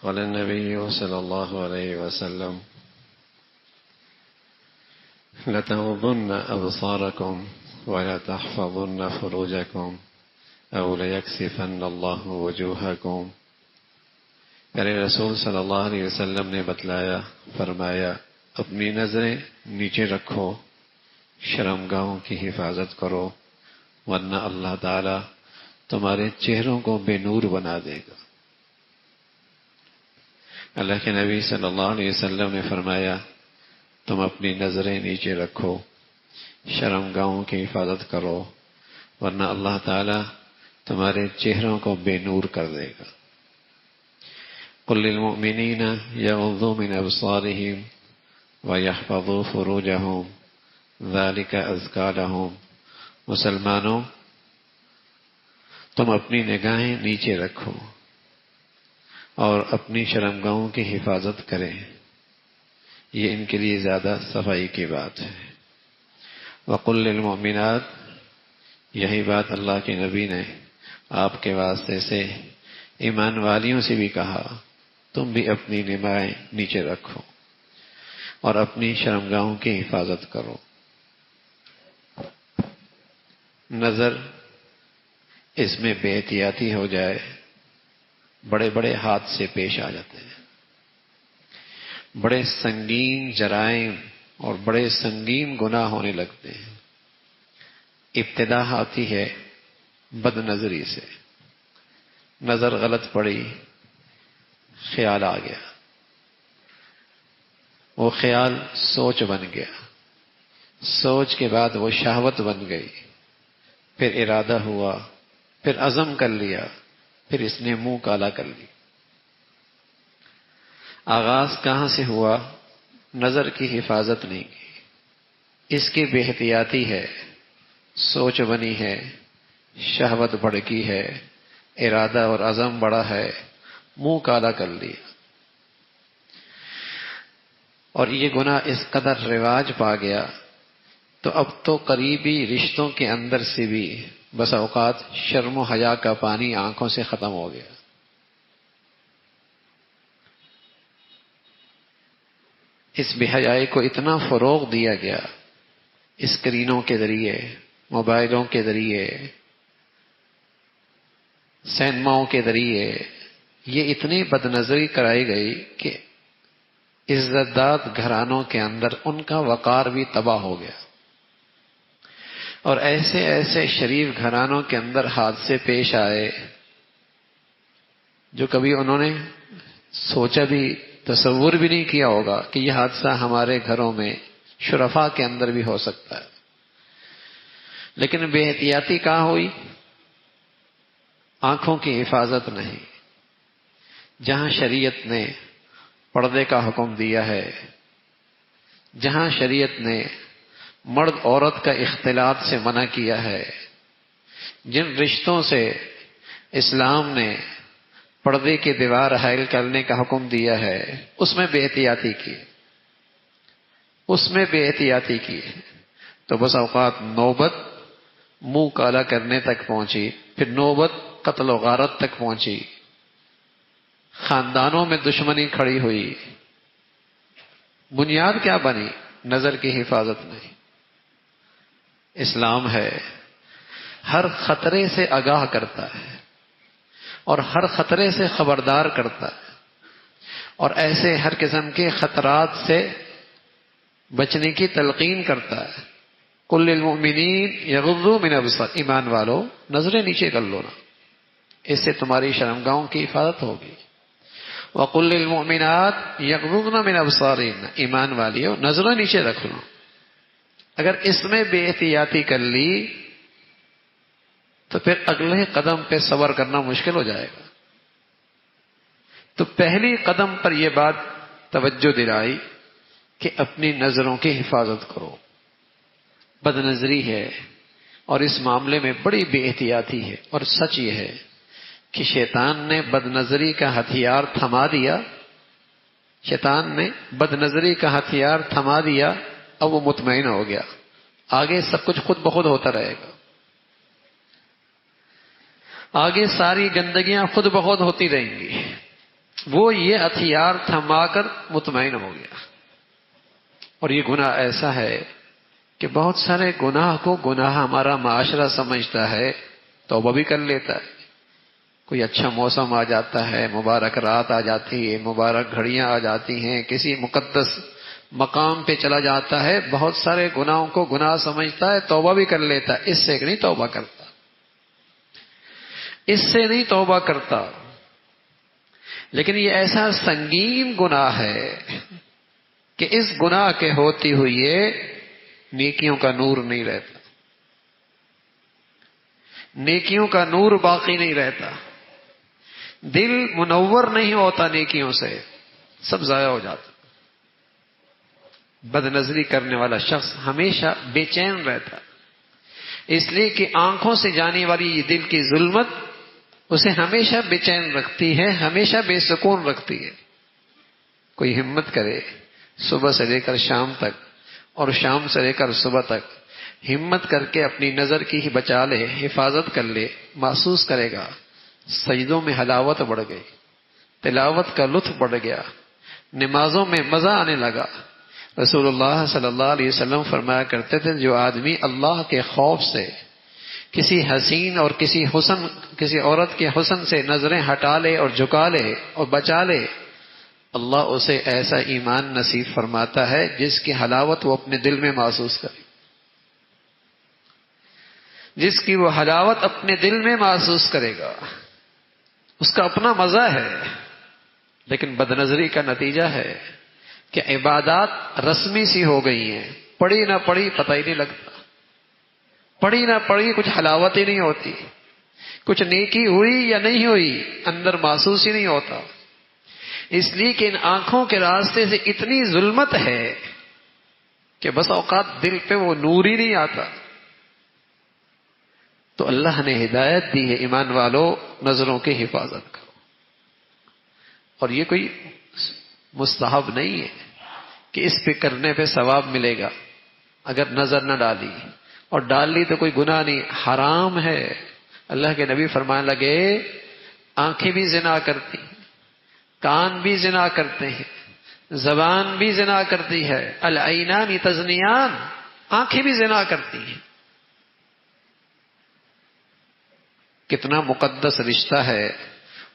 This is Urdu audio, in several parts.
قال النبي صلى الله عليه وسلم لتغضن أبصاركم ولا تحفظن فروجكم أو ليكسفن الله وجوهكم. پیارے رسول صلی اللہ علیہ وسلم نے بتلایا، فرمایا اپنی نظریں نیچے رکھو، شرمگاہوں کی حفاظت کرو، ورنہ اللہ تعالی تمہارے چہروں کو بے نور بنا دے گا۔ اللہ کے نبی صلی اللہ علیہ وسلم نے فرمایا تم اپنی نظریں نیچے رکھو، شرمگاہوں کی حفاظت کرو، ورنہ اللہ تعالی تمہارے چہروں کو بے نور کر دے گا۔ قل للمؤمنین یغضوا من ابصارہم ویحفظوا فروجہم ذلک ازکی لہم۔ مسلمانوں، تم اپنی نگاہیں نیچے رکھو اور اپنی شرمگاہوں کی حفاظت کریں، یہ ان کے لیے زیادہ صفائی کی بات ہے۔ وقل للمؤمنات، یہی بات اللہ کے نبی نے آپ کے واسطے سے ایمان والیوں سے بھی کہا، تم بھی اپنی نگاہیں نیچے رکھو اور اپنی شرمگاہوں کی حفاظت کرو۔ نظر اس میں بے احتیاطی ہو جائے بڑے بڑے حادثے پیش آ جاتے ہیں، بڑے سنگین جرائم اور بڑے سنگین گناہ ہونے لگتے ہیں۔ ابتدا آتی ہے بد نظری سے، نظر غلط پڑی، خیال آ گیا، وہ خیال سوچ بن گیا، سوچ کے بعد وہ شہوت بن گئی، پھر ارادہ ہوا، پھر عزم کر لیا، پھر اس نے منہ کالا کر لی۔ آغاز کہاں سے ہوا؟ نظر کی حفاظت نہیں کی، اس کی بے احتیاطی ہے، سوچ بنی ہے، شہوت بھڑکی ہے، ارادہ اور عزم بڑا ہے، منہ کالا کر لیا، اور یہ گناہ اس قدر رواج پا گیا تو اب تو قریبی رشتوں کے اندر سے بھی بس اوقات شرم و حیا کا پانی آنکھوں سے ختم ہو گیا۔ اس بے حیائی کو اتنا فروغ دیا گیا، اسکرینوں کے ذریعے، موبائلوں کے ذریعے، سینماؤں کے ذریعے، یہ اتنی بد نظری کرائی گئی کہ عزت دار گھرانوں کے اندر ان کا وقار بھی تباہ ہو گیا، اور ایسے ایسے شریف گھرانوں کے اندر حادثے پیش آئے جو کبھی انہوں نے سوچا بھی، تصور بھی نہیں کیا ہوگا کہ یہ حادثہ ہمارے گھروں میں، شرفاء کے اندر بھی ہو سکتا ہے۔ لیکن بے احتیاطی کہاں ہوئی؟ آنکھوں کی حفاظت نہیں۔ جہاں شریعت نے پردے کا حکم دیا ہے، جہاں شریعت نے مرد عورت کا اختلاط سے منع کیا ہے، جن رشتوں سے اسلام نے پردے کی دیوار حائل کرنے کا حکم دیا ہے، اس میں بے احتیاطی کی، تو بس اوقات نوبت منہ کالا کرنے تک پہنچی، پھر نوبت قتل و غارت تک پہنچی، خاندانوں میں دشمنی کھڑی ہوئی۔ بنیاد کیا بنی؟ نظر کی حفاظت نہیں۔ اسلام ہے ہر خطرے سے آگاہ کرتا ہے اور ہر خطرے سے خبردار کرتا ہے، اور ایسے ہر قسم کے خطرات سے بچنے کی تلقین کرتا ہے۔ قل للمؤمنین یغضوا من ابصارہم، ایمان والو نظریں نیچے کر لو نا، اس سے تمہاری شرمگاہوں کی حفاظت ہوگی۔ وقل للمؤمنات یغضضن من ابصارہن، ایمان والیو نظریں نیچے رکھ لو۔ اگر اس میں بے احتیاطی کر لی تو پھر اگلے قدم پہ صبر کرنا مشکل ہو جائے گا۔ تو پہلی قدم پر یہ بات توجہ دلائی کہ اپنی نظروں کی حفاظت کرو۔ بد نظری ہے اور اس معاملے میں بڑی بے احتیاطی ہے، اور سچ یہ ہے کہ شیطان نے بد نظری کا ہتھیار تھما دیا، اب وہ مطمئن ہو گیا، آگے سب کچھ خود بخود ہوتا رہے گا، آگے ساری گندگیاں خود بخود ہوتی رہیں گی۔ وہ یہ ہتھیار تھما کر مطمئن ہو گیا. اور یہ گناہ ایسا ہے کہ بہت سارے گناہ کو گناہ ہمارا معاشرہ سمجھتا ہے، توبہ بھی کر لیتا ہے. کوئی اچھا موسم آ جاتا ہے، مبارک رات آ جاتی ہے، مبارک گھڑیاں آ جاتی ہیں، کسی مقدس مقام پہ چلا جاتا ہے، بہت سارے گناہوں کو گناہ سمجھتا ہے، توبہ بھی کر لیتا ہے. اس سے نہیں توبہ کرتا، اس سے نہیں توبہ کرتا. لیکن یہ ایسا سنگین گناہ ہے کہ اس گناہ کے ہوتے ہوئے نیکیوں کا نور نہیں رہتا، نیکیوں کا نور باقی نہیں رہتا، دل منور نہیں ہوتا نیکیوں سے، سب ضائع ہو جاتا. بد نظری کرنے والا شخص ہمیشہ بے چین رہتا، اس لیے کہ آنکھوں سے جانے والی یہ دل کی ظلمت اسے ہمیشہ بے چین رکھتی ہے، ہمیشہ بے سکون رکھتی ہے. کوئی ہمت کرے صبح سے لے کر شام تک اور شام سے لے کر صبح تک ہمت کر کے اپنی نظر کی ہی بچا لے، حفاظت کر لے، محسوس کرے گا سجدوں میں حلاوت بڑھ گئی، تلاوت کا لطف بڑھ گیا، نمازوں میں مزہ آنے لگا. رسول اللہ صلی اللہ علیہ وسلم فرمایا کرتے تھے جو آدمی اللہ کے خوف سے کسی حسین اور کسی عورت کے حسن سے نظریں ہٹا لے اور جھکا لے اور بچا لے، اللہ اسے ایسا ایمان نصیب فرماتا ہے جس کی حلاوت وہ اپنے دل میں محسوس کرے، جس کی وہ حلاوت اپنے دل میں محسوس کرے گا، اس کا اپنا مزہ ہے. لیکن بدنظری کا نتیجہ ہے کہ عبادات رسمی سی ہو گئی ہیں، پڑھی نہ پڑھی پتہ ہی نہیں لگتا، پڑھی نہ پڑھی کچھ حلاوت ہی نہیں ہوتی، کچھ نیکی ہوئی یا نہیں ہوئی اندر محسوس ہی نہیں ہوتا. اس لیے کہ ان آنکھوں کے راستے سے اتنی ظلمت ہے کہ بس اوقات دل پہ وہ نور ہی نہیں آتا. تو اللہ نے ہدایت دی ہے ایمان والو نظروں کی حفاظت کرو. اور یہ کوئی مستحب نہیں ہے کہ اس پہ کرنے پہ ثواب ملے گا اگر نظر نہ ڈالی، اور ڈال لی تو کوئی گناہ نہیں، حرام ہے. اللہ کے نبی فرمانے لگے آنکھیں بھی زنا کرتی، کان بھی زنا کرتے ہیں، زبان بھی زنا کرتی ہے. العینان تزنیان، آنکھیں بھی زنا کرتی ہیں. کتنا مقدس رشتہ ہے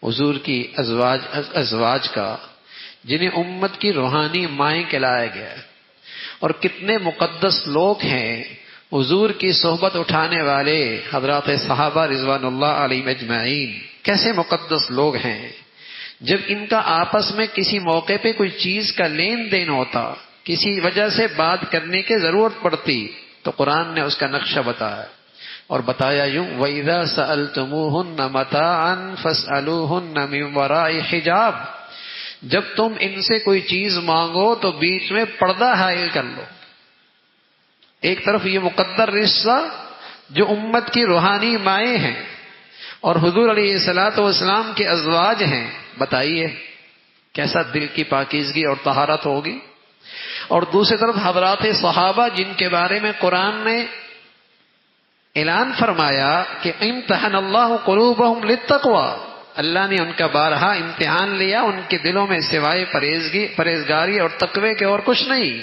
حضور کی ازواج کا، جنہیں امت کی روحانی مائیں کہلایا گیا ہے. اور کتنے مقدس لوگ ہیں حضور کی صحبت اٹھانے والے حضرات صحابہ رضوان اللہ علیہم اجمعین، کیسے مقدس لوگ ہیں. جب ان کا آپس میں کسی موقع پہ کوئی چیز کا لین دین ہوتا، کسی وجہ سے بات کرنے کی ضرورت پڑتی، تو قرآن نے اس کا نقشہ بتایا اور بتایا یوں وَإِذَا سَأَلْتُمُوهُنَّ مَتَاعًا فَاسْأَلُوهُنَّ مِنْ وَرَاءِ حِجَابٍ، جب تم ان سے کوئی چیز مانگو تو بیچ میں پردہ حائل کر لو. ایک طرف یہ مقدر رشتہ جو امت کی روحانی مائیں ہیں اور حضور علیہ الصلوۃ والسلام کے ازواج ہیں، بتائیے کیسا دل کی پاکیزگی اور طہارت ہوگی. اور دوسری طرف حضرات صحابہ جن کے بارے میں قرآن نے اعلان فرمایا کہ امتحن اللہ قلوبہم للتقوی، اللہ نے ان کا بارہا امتحان لیا، ان کے دلوں میں سوائے پرہیزگاری اور تقوی کے اور کچھ نہیں.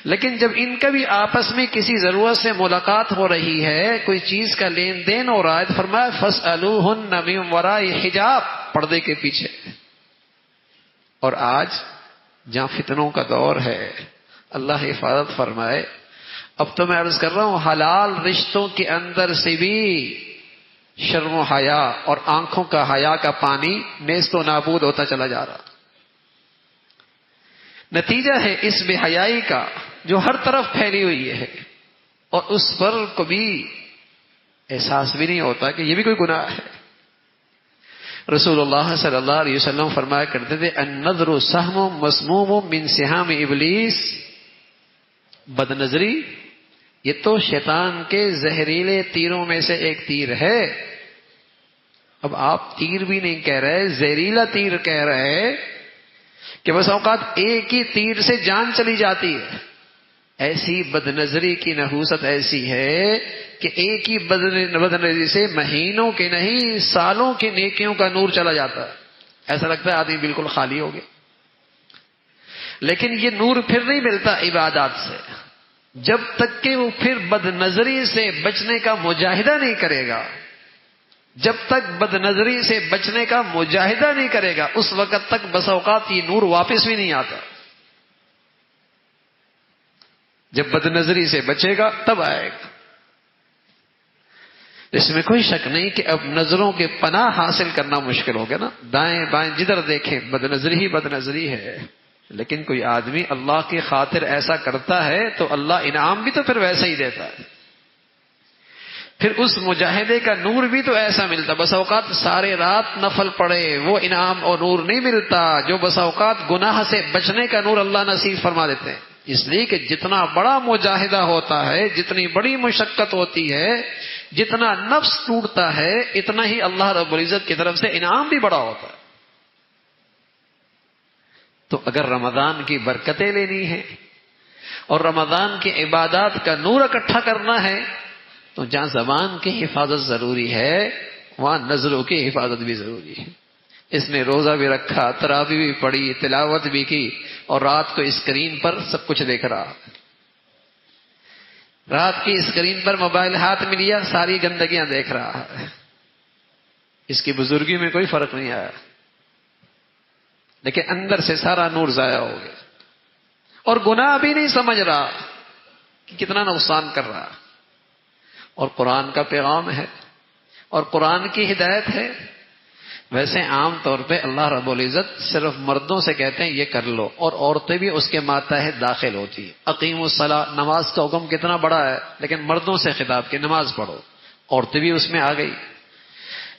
لیکن جب ان کا بھی آپس میں کسی ضرورت سے ملاقات ہو رہی ہے، کوئی چیز کا لین دین ہو رہا ہے، تو فرمایا فَاسْأَلُوهُنَّ مِنْ وَرَاءِ حِجَابٍ، پردے کے پیچھے. اور آج جہاں فتنوں کا دور ہے، اللہ حفاظت فرمائے. اب تو میں عرض کر رہا ہوں حلال رشتوں کے اندر سے بھی شرم و حیا اور آنکھوں کا حیا کا پانی نیست و نابود ہوتا چلا جا رہا. نتیجہ ہے اس بے حیائی کا جو ہر طرف پھیلی ہوئی ہے، اور اس پر کبھی احساس بھی نہیں ہوتا کہ یہ بھی کوئی گناہ ہے. رسول اللہ صلی اللہ علیہ وسلم فرمایا کرتے تھے النظر سہم مسموم من سہام ابلیس، بد نظری یہ تو شیطان کے زہریلے تیروں میں سے ایک تیر ہے. اب آپ تیر بھی نہیں کہہ رہے، زہریلا تیر کہہ رہے کہ بس اوقات ایک ہی تیر سے جان چلی جاتی ہے. ایسی بد نظری کی نحوست ایسی ہے کہ ایک ہی بد نظری سے مہینوں کے نہیں سالوں کی نیکیوں کا نور چلا جاتا ہے. ایسا لگتا ہے آدمی بالکل خالی ہو گیا. لیکن یہ نور پھر نہیں ملتا عبادات سے جب تک کہ وہ پھر بد نظری سے بچنے کا مجاہدہ نہیں کرے گا. جب تک بد نظری سے بچنے کا مجاہدہ نہیں کرے گا اس وقت تک بس اوقات یہ نور واپس بھی نہیں آتا. جب بد نظری سے بچے گا تب آئے گا. اس میں کوئی شک نہیں کہ اب نظروں کے پناہ حاصل کرنا مشکل ہو گیا نا. دائیں بائیں جدھر دیکھیں بد نظری ہی بد نظری ہے. لیکن کوئی آدمی اللہ کی خاطر ایسا کرتا ہے تو اللہ انعام بھی تو پھر ویسا ہی دیتا ہے. پھر اس مجاہدے کا نور بھی تو ایسا ملتا. بس اوقات سارے رات نفل پڑے وہ انعام اور نور نہیں ملتا جو بس اوقات گناہ سے بچنے کا نور اللہ نصیب فرما دیتے ہیں. اس لیے کہ جتنا بڑا مجاہدہ ہوتا ہے جتنی بڑی مشقت ہوتی ہے جتنا نفس ٹوٹتا ہے اتنا ہی اللہ رب العزت کی طرف سے انعام بھی بڑا ہوتا ہے. تو اگر رمضان کی برکتیں لینی ہے اور رمضان کی عبادات کا نور اکٹھا کرنا ہے تو جہاں زبان کی حفاظت ضروری ہے وہاں نظروں کی حفاظت بھی ضروری ہے. اس نے روزہ بھی رکھا، تراویح بھی پڑھی، تلاوت بھی کی اور رات کو اسکرین پر سب کچھ دیکھ رہا. رات کی اسکرین پر موبائل ہاتھ میں لیا ساری گندگیاں دیکھ رہا ہے. اس کی بزرگی میں کوئی فرق نہیں آیا لیکن اندر سے سارا نور ضائع ہو گیا اور گناہ بھی نہیں سمجھ رہا کہ کتنا نقصان کر رہا. اور قرآن کا پیغام ہے اور قرآن کی ہدایت ہے. ویسے عام طور پہ اللہ رب العزت صرف مردوں سے کہتے ہیں یہ کر لو اور عورتیں بھی اس کے ماتحت داخل ہوتی ہیں. اقیم الصلاۃ نماز کا حکم کتنا بڑا ہے لیکن مردوں سے خطاب کہ نماز پڑھو. عورتیں بھی اس میں آ گئی.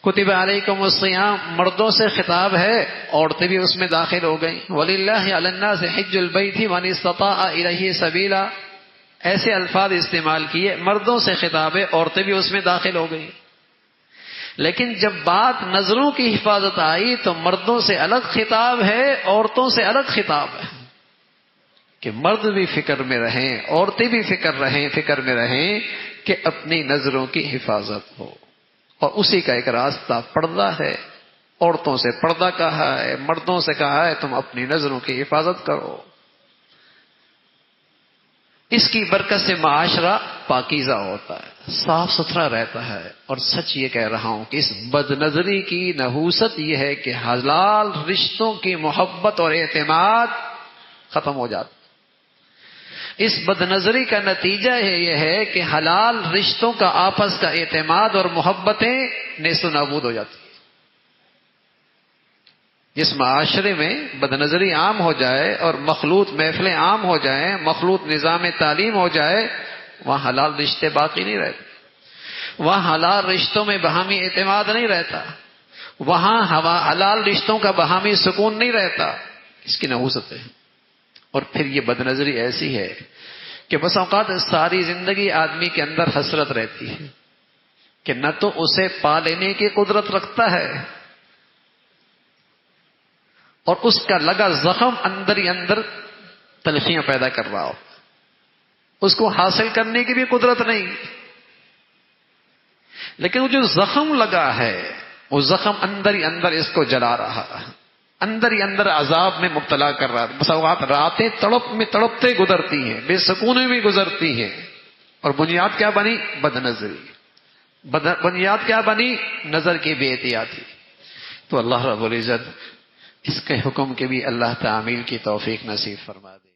کتب علیکم الصیام مردوں سے خطاب ہے عورتیں بھی اس میں داخل ہو گئیں. وللہ علی الناس حج البیت من استطاع الیہ سبیلا ایسے الفاظ استعمال کیے. مردوں سے خطاب ہے عورتیں بھی اس میں داخل ہو گئی. لیکن جب بات نظروں کی حفاظت آئی تو مردوں سے الگ خطاب ہے عورتوں سے الگ خطاب ہے کہ مرد بھی فکر میں رہیں عورتیں بھی فکر میں رہیں کہ اپنی نظروں کی حفاظت ہو. اور اسی کا ایک راستہ پردہ ہے. عورتوں سے پردہ کہا ہے مردوں سے کہا ہے تم اپنی نظروں کی حفاظت کرو. اس کی برکت سے معاشرہ پاکیزہ ہوتا ہے صاف ستھرا رہتا ہے. اور سچ یہ کہہ رہا ہوں کہ اس بد نظری کی نحوست یہ ہے کہ حلال رشتوں کی محبت اور اعتماد ختم ہو جاتا. اس بد نظری کا نتیجہ یہ ہے کہ حلال رشتوں کا آپس کا اعتماد اور محبتیں نیست و نابود ہو جاتی. جس معاشرے میں بد نظری عام ہو جائے اور مخلوط محفلیں عام ہو جائیں مخلوط نظام تعلیم ہو جائے وہاں حلال رشتے باقی نہیں رہتے. وہاں حلال رشتوں میں باہمی اعتماد نہیں رہتا. وہاں حلال رشتوں کا باہمی سکون نہیں رہتا. اس کی نحوست ہے. اور پھر یہ بد نظری ایسی ہے کہ بس اوقات ساری زندگی آدمی کے اندر حسرت رہتی ہے کہ نہ تو اسے پا لینے کی قدرت رکھتا ہے اور اس کا لگا زخم اندر ہی اندر تلخیاں پیدا کر رہا ہو. اس کو حاصل کرنے کی بھی قدرت نہیں. لیکن وہ جو زخم لگا ہے وہ زخم اندر ہی اندر اس کو جلا رہا ہے اندر ہی اندر عذاب میں مبتلا کر رہا ہے. بس اوقات راتیں تڑپتے گزرتی ہیں بے سکونیں بھی گزرتی ہیں. اور بنیاد کیا بنی؟ بد نظری. بنیاد کیا بنی؟ نظر کی بے احتیاطی. تو اللہ رب العزت اس کے حکم کے بھی اللہ تعمیل کی توفیق نصیب فرما دے.